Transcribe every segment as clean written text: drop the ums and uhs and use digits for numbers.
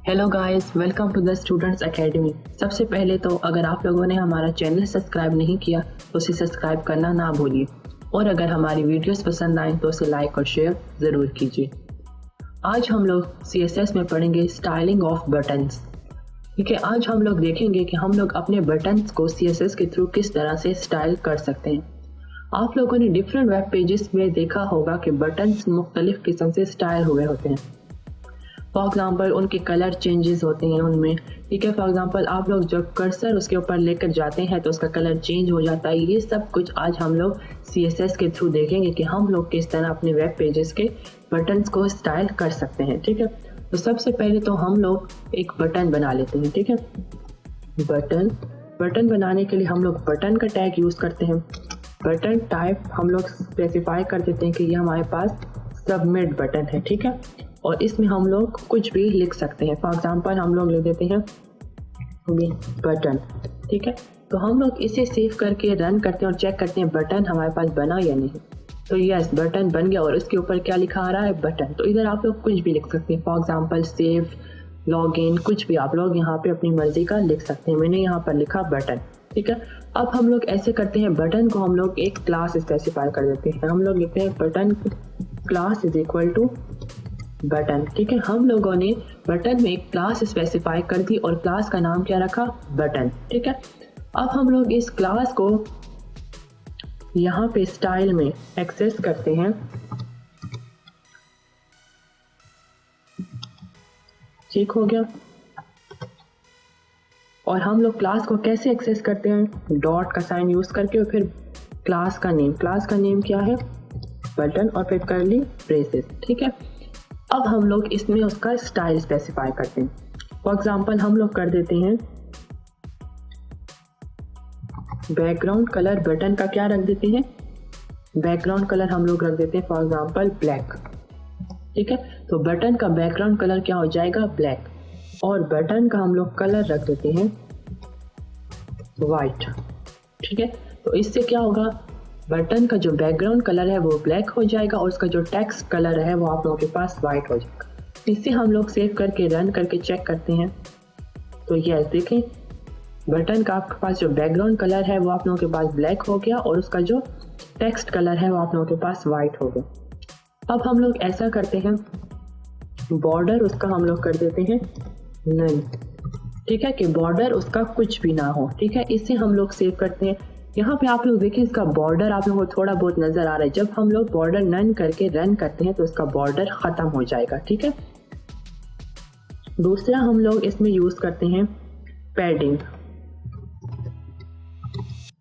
Hello guys, welcome to the students academy. सबसे पहले तो अगर आप लोगों ने हमारा चैनल सब्सक्राइब नहीं किया तो उसे सब्सक्राइब करना ना भूलिए, और अगर हमारी वीडियोस पसंद आए तो उसे लाइक और शेयर ज़रूर कीजिए। आज हम लोग CSS में पढ़ेंगे स्टाइलिंग ऑफ बटन्स। ठीक है, आज हम लोग देखेंगे कि हम लोग अपने बटन्स को CSS के थ्रू किस तरह से स्टाइल कर सकते हैं। आप लोगों ने डिफरेंट वेब पेजेस में देखा होगा कि बटन्स मुख्तलिफ किस्म से स्टाइल हुए होते हैं। फॉर एग्जाम्पल उनके कलर चेंजेस होते हैं उनमें। ठीक है, फॉर एग्जाम्पल आप लोग जब कर्सर उसके ऊपर लेकर जाते हैं तो उसका कलर चेंज हो जाता है। ये सब कुछ आज हम लोग CSS के थ्रू देखेंगे कि हम लोग किस तरह अपने वेब पेजेस के बटन्स को स्टाइल कर सकते हैं। ठीक है, तो सबसे पहले तो हम लोग एक बटन बना लेते हैं। ठीक है, बटन बनाने के लिए हम लोग बटन का टैग यूज़ करते हैं। बटन टाइप हम लोग स्पेसिफाई कर देते हैं कि ये हमारे पास सबमिट बटन है। ठीक है, और इसमें हम लोग कुछ भी लिख सकते हैं। फॉर एग्जांपल हम लोग लिख देते हैं बटन। ठीक है, तो हम लोग इसे सेव करके रन करते हैं और चेक करते हैं बटन हमारे पास बना या नहीं। तो यस, बटन बन गया और इसके ऊपर क्या लिखा आ रहा है, बटन। तो इधर आप लोग कुछ भी लिख सकते हैं। फॉर एग्जांपल सेव, लॉगिन, कुछ भी आप लोग यहाँ पे अपनी मर्जी का लिख सकते हैं। मैंने यहाँ पर लिखा बटन। ठीक है, अब हम लोग ऐसे करते हैं, बटन को हम लोग एक क्लास स्पेसिफाई कर देते हैं। हम लोग लिखते हैं button class is equal to button. ठीक है, हम लोगों ने बटन में एक क्लास स्पेसिफाई कर दी और क्लास का नाम क्या रखा, बटन। ठीक है, अब हम लोग इस क्लास को यहाँ पे स्टाइल में एक्सेस करते हैं। ठीक हो गया। और हम लोग क्लास को कैसे एक्सेस करते हैं, डॉट का साइन यूज करके, और फिर क्लास का नेम क्या है, बटन, और फिर करली ब्रेसेस। ठीक है, अब हम लोग इसमें उसका स्टाइल स्पेसिफाई करते हैं। फॉर एग्जांपल हम लोग कर देते हैं बैकग्राउंड कलर, बटन का क्या रख देते हैं, बैकग्राउंड कलर हम लोग रख देते हैं फॉर एग्जांपल ब्लैक। ठीक है, तो बटन का बैकग्राउंड कलर क्या हो जाएगा, ब्लैक, और बटन का हम लोग कलर रख देते हैं वाइट। ठीक है, तो इससे क्या होगा, बटन का जो बैकग्राउंड कलर है वो ब्लैक हो जाएगा और उसका जो टेक्स्ट कलर है वो आप लोगों के पास वाइट हो जाएगा। इससे हम लोग सेव करके रन करके चेक करते हैं। तो यस, देखें बटन का आपके पास जो बैकग्राउंड कलर है वो आप लोगों के पास ब्लैक हो गया और उसका जो टेक्स्ट कलर है वो आप लोगों के पास वाइट हो गया। अब हम लोग ऐसा करते हैं, बॉर्डर उसका हम लोग कर देते हैं नन। ठीक है, कि बॉर्डर उसका कुछ भी ना हो। ठीक है, इससे हम लोग सेव करते हैं। यहाँ पे आप लोग देखें इसका बॉर्डर आप लोगों को थोड़ा बहुत नजर आ रहा है। जब हम लोग बॉर्डर नन करके रन करते हैं तो इसका बॉर्डर खत्म हो जाएगा। ठीक है, दूसरा हम लोग इसमें यूज करते हैं पैडिंग।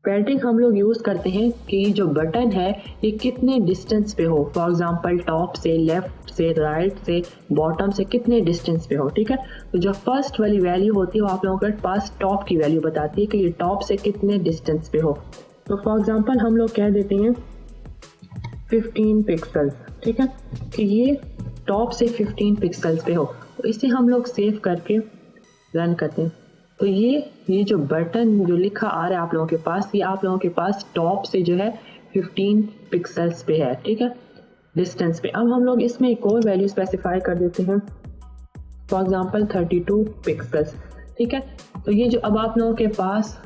पैडिंग हम लोग यूज करते हैं कि जो बटन है ये कितने डिस्टेंस पे हो। फॉर एग्जांपल टॉप से, लेफ्ट से, राइट से, बॉटम से कितने डिस्टेंस पे हो। ठीक है, तो जो फर्स्ट वाली वैल्यू होती है वो आप लोगों के पास टॉप की वैल्यू बताती है कि ये टॉप से कितने डिस्टेंस पे हो। तो फॉर एग्जांपल हम लोग कह देते हैं 15 पिक्सल्स। ठीक है, कि ये टॉप से 15 पिक्सल्स पे हो। तो इसे हम लोग सेव करके रन करते हैं। तो ये जो बटन जो लिखा आ रहा है आप लोगों के पास, ये आप लोगों के पास टॉप से जो है 15 पिक्सल्स पे है। ठीक है, डिस्टेंस पे। अब हम लोग इसमें एक और वैल्यू स्पेसिफाई कर देते हैं, फॉर एग्जांपल 32 पिक्सल्स। ठीक है, तो ये जो अब आप लोगों के पास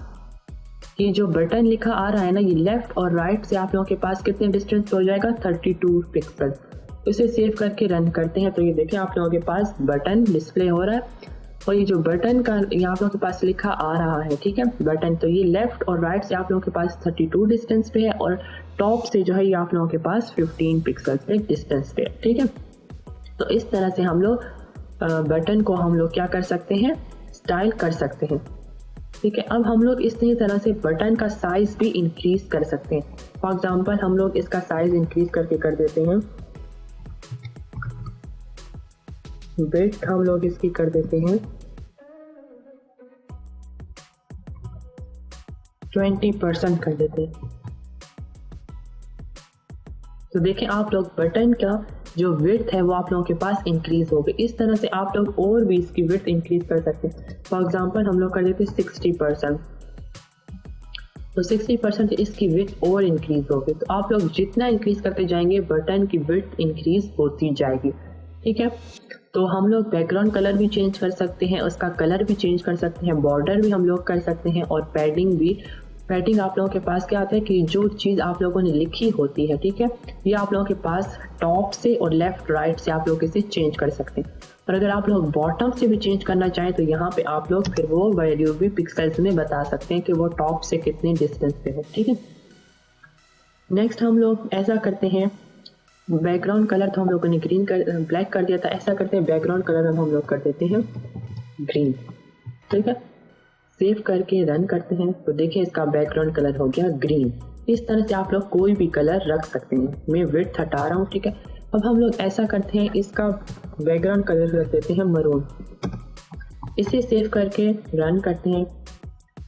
ये जो बटन लिखा आ रहा है ना, ये लेफ्ट और राइट से आप लोगों के पास कितने डिस्टेंस पे हो जाएगा, 32 पिक्सल्स। तो इसे सेव करके रन करते हैं। तो ये देखें आप लोगों के पास बटन डिस्प्ले हो रहा है और ये जो बटन का यहाँ आप लोगों के पास लिखा आ रहा है। ठीक है, बटन, तो ये लेफ्ट और राइट से आप लोगों के पास 32 डिस्टेंस पे है और टॉप से जो है ये आप लोगों के पास 15 पिक्सल पे डिस्टेंस पे है। ठीक है, तो इस तरह से हम लोग बटन को हम लोग क्या कर सकते हैं, स्टाइल कर सकते हैं। ठीक है, अब हम लोग इसी तरह से बटन का साइज भी इंक्रीज कर सकते हैं। फॉर एग्जांपल हम लोग इसका साइज इंक्रीज करके कर देते हैं, विड्थ हम लोग इसकी कर देते हैं 20% कर देते हैं। तो देखें आप लोग बटन का जो विड्थ है वो आप लोगों के पास इंक्रीज हो गई। इस तरह से आप लोग और भी इसकी विड्थ इंक्रीज कर सकते हैं। फॉर एग्जांपल हम लोग कर देते हैं 60%। तो 60% इसकी विड्थ और इंक्रीज होगी। तो आप लोग जितना इंक्रीज करते जाएंगे बटन की विड्थ इंक्रीज होती जाएगी। ठीक है, तो हम लोग बैकग्राउंड कलर भी चेंज कर सकते हैं, उसका कलर भी चेंज कर सकते हैं, बॉर्डर भी हम लोग कर सकते हैं और पैडिंग भी। पैडिंग आप लोगों के पास क्या आता है कि जो चीज़ आप लोगों ने लिखी होती है, ठीक है, ये आप लोगों के पास टॉप से और लेफ्ट राइट से आप लोग इसे चेंज कर सकते हैं। और अगर आप लोग बॉटम से भी चेंज करना चाहें तो यहाँ पे आप लोग फिर वो वैल्यू भी पिक्सल्स में बता सकते हैं कि वो टॉप से कितने डिस्टेंस पे हो, ठीक है। नेक्स्ट हम लोग ऐसा करते हैं, बैकग्राउंड कलर तो हम लोगों ने ब्लैक कर दिया था, ऐसा करते हैं बैकग्राउंड कलर हम लोग कर देते हैं ग्रीन, ठीक है। सेव करके रन करते हैं तो देखिए इसका बैकग्राउंड कलर हो गया ग्रीन। इस तरह से आप लोग कोई भी कलर रख सकते हैं। मैं विड्थ हटा रहा हूँ, ठीक है। अब हम लोग ऐसा करते हैं, इसका बैकग्राउंड कलर रख देते हैं मरून। इसे सेव करके रन करते हैं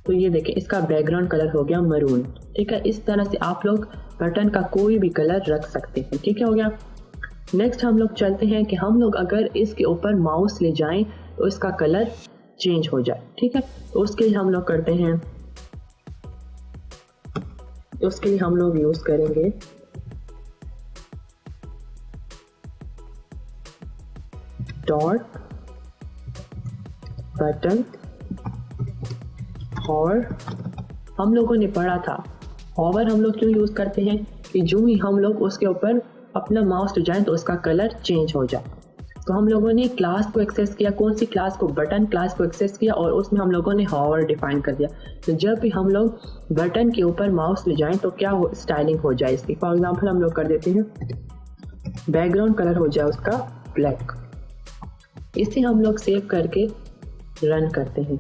तो ये देखिए इसका बैकग्राउंड कलर हो गया मरून, ठीक है। इस तरह से आप लोग बटन का कोई भी कलर रख सकते हैं, ठीक है, हो गया। नेक्स्ट हम लोग चलते हैं कि हम लोग अगर इसके ऊपर माउस ले जाएं तो इसका कलर चेंज हो जाए, ठीक है। तो उसके लिए हम लोग करते हैं, उसके लिए हम लोग यूज करेंगे डॉट बटन। और हम लोगों ने पढ़ा था हॉवर हम लोग क्यों यूज करते हैं कि जो ही हम लोग उसके ऊपर अपना माउस ले जाएं तो उसका कलर चेंज हो जाए। तो हम लोगों ने क्लास को एक्सेस किया, कौन सी क्लास को, बटन क्लास को एक्सेस किया और उसमें हम लोगों ने हॉवर डिफाइन कर दिया। तो जब भी हम लोग बटन के ऊपर माउस ले जाएं तो क्या स्टाइलिंग हो जाए इसकी। फॉर एग्जांपल हम लोग कर देते हैं बैकग्राउंड कलर हो जाए उसका ब्लैक। इसे हम लोग सेव करके रन करते हैं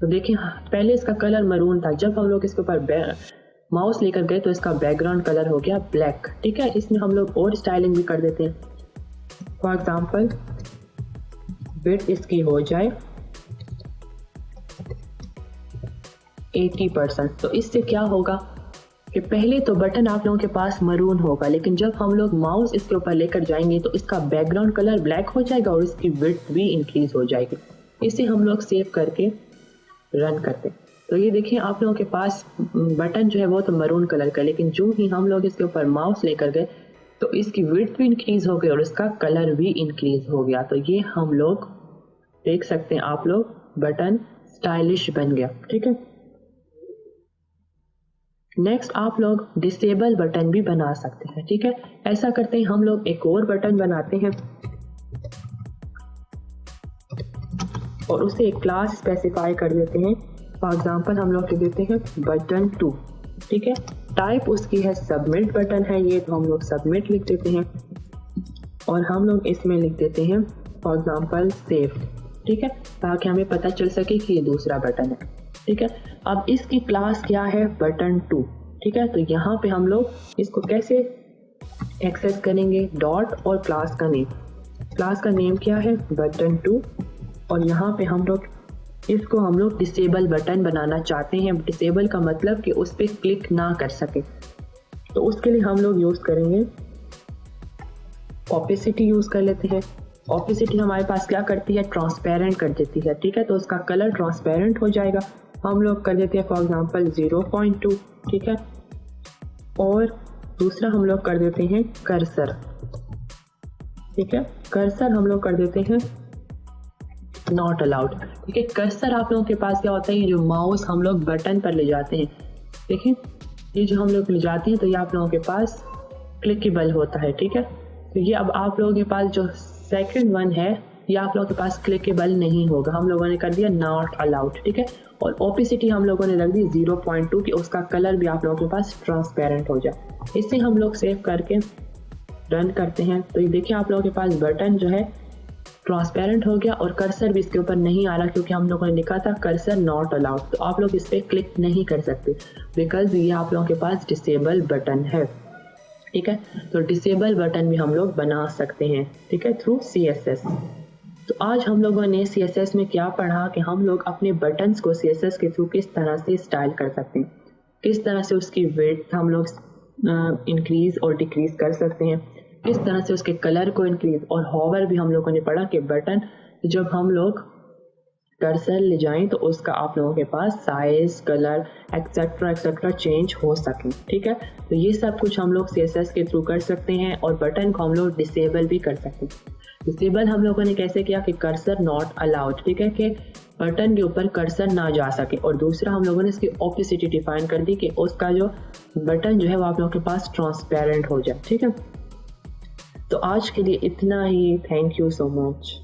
तो देखिए पहले इसका कलर मरून था, जब हम लोग इसके ऊपर माउस लेकर गए तो इसका बैकग्राउंड कलर हो गया ब्लैक, ठीक है। इसमें हम लोग और स्टाइलिंग भी कर देते हैं। फॉर एग्जाम्पल विड्थ इसकी हो जाए 80%। तो इससे क्या होगा कि पहले तो बटन आप लोगों के पास मरून होगा, लेकिन जब हम लोग माउस इसके ऊपर लेकर जाएंगे तो इसका बैकग्राउंड कलर ब्लैक हो जाएगा और इसकी विड्थ भी इंक्रीज हो जाएगी। इसे हम लोग सेव करके रन करते हैं तो ये देखिए आप लोगों के पास बटन जो है वो तो मरून कलर का, लेकिन जो ही हम लोग इसके ऊपर माउस लेकर गए तो इसकी विड्थ भी इंक्रीज हो गई और इसका कलर भी इंक्रीज हो गया। तो ये हम लोग देख सकते हैं, आप लोग बटन स्टाइलिश बन गया, ठीक है। नेक्स्ट आप लोग डिसेबल बटन भी बना सकते हैं, ठीक है। ऐसा करते हैं हम लोग एक और बटन बनाते हैं और उसे एक क्लास स्पेसिफाई कर देते हैं। फॉर एग्जांपल हम लोग लिख देते हैं बटन 2, ठीक है। टाइप उसकी है सबमिट बटन है ये, तो हम लोग सबमिट लिख देते हैं और हम लोग इसमें लिख देते हैं फॉर एग्जांपल सेव, ठीक है, ताकि हमें पता चल सके कि ये दूसरा बटन है, ठीक है। अब इसकी क्लास क्या है, बटन 2, ठीक है। तो यहाँ पे हम लोग इसको कैसे एक्सेस करेंगे, डॉट और क्लास का नेम क्या है, बटन 2। और यहाँ पे हम लोग डिसेबल बटन बनाना चाहते हैं। डिसेबल का मतलब कि उस पर क्लिक ना कर सके, तो उसके लिए हम लोग यूज करेंगे ऑपेसिटी यूज कर लेते हैं। ऑपेसिटी हमारे पास क्या करती है, ट्रांसपेरेंट कर देती है, ठीक है। तो उसका कलर ट्रांसपेरेंट हो जाएगा। हम लोग कर देते हैं फॉर एग्जांपल 0.2, ठीक है। और दूसरा हम लोग कर देते हैं कर्सर, ठीक है। कर्सर हम लोग कर देते हैं नॉट अलाउड, ठीक है। कर्सर आप लोगों के पास क्या होता है, ये जो माउस हम लोग बटन पर ले जाते हैं, देखिए ये जो हम लोग ले जाते हैं तो ये आप लोगों के पास क्लिकेबल होता है, ठीक है। तो ये अब आप लोगों के पास जो सेकंड वन है ये आप लोगों के पास क्लिकेबल नहीं होगा, हम लोगों ने कर दिया नॉट अलाउड, ठीक है। और ओपेसिटी हम लोगों ने रख दी 0.2 कि उसका कलर भी आप लोगों के पास ट्रांसपेरेंट हो जाए। इससे हम लोग सेव करके रन करते हैं तो ये देखिए आप लोगों के पास बटन जो है ट्रांसपेरेंट हो गया और कर्सर भी इसके ऊपर नहीं आ रहा, क्योंकि हम लोगों ने लिखा था कर्सर नॉट अलाउड। तो आप लोग इस पर क्लिक नहीं कर सकते बिकॉज ये आप लोगों के पास डिसेबल बटन है, ठीक है। तो डिसेबल बटन भी हम लोग बना सकते हैं, ठीक है, थ्रू CSS। तो आज हम लोगों ने CSS में क्या पढ़ा कि हम लोग अपने बटन्स को CSS के थ्रू किस तरह से स्टाइल कर सकते हैं, किस तरह से उसकी विड्थ हम लोग इंक्रीज और डिक्रीज कर सकते हैं, किस तरह से उसके कलर को इंक्रीज। और हॉवर भी हम लोगों ने पढ़ा कि बटन जब हम लोग कर्सर ले जाएं तो उसका आप लोगों के पास साइज, कलर एक्सेट्रा चेंज हो सके। ठीक है, तो ये सब कुछ हम लोग CSS के थ्रू कर सकते हैं और बटन को हम लोग डिसेबल भी कर सकते हैं। डिसेबल हम लोगों ने कैसे किया कि कर्सर नॉट अलाउड, ठीक है, कि बटन के ऊपर कर्सर ना जा सके। और दूसरा हम लोगों ने इसकी ऑपोसिटी डिफाइन कर दी कि उसका जो बटन जो है वो आप लोगों के पास ट्रांसपेरेंट हो जाए। ठीक है, तो आज के लिए इतना ही। Thank you so much.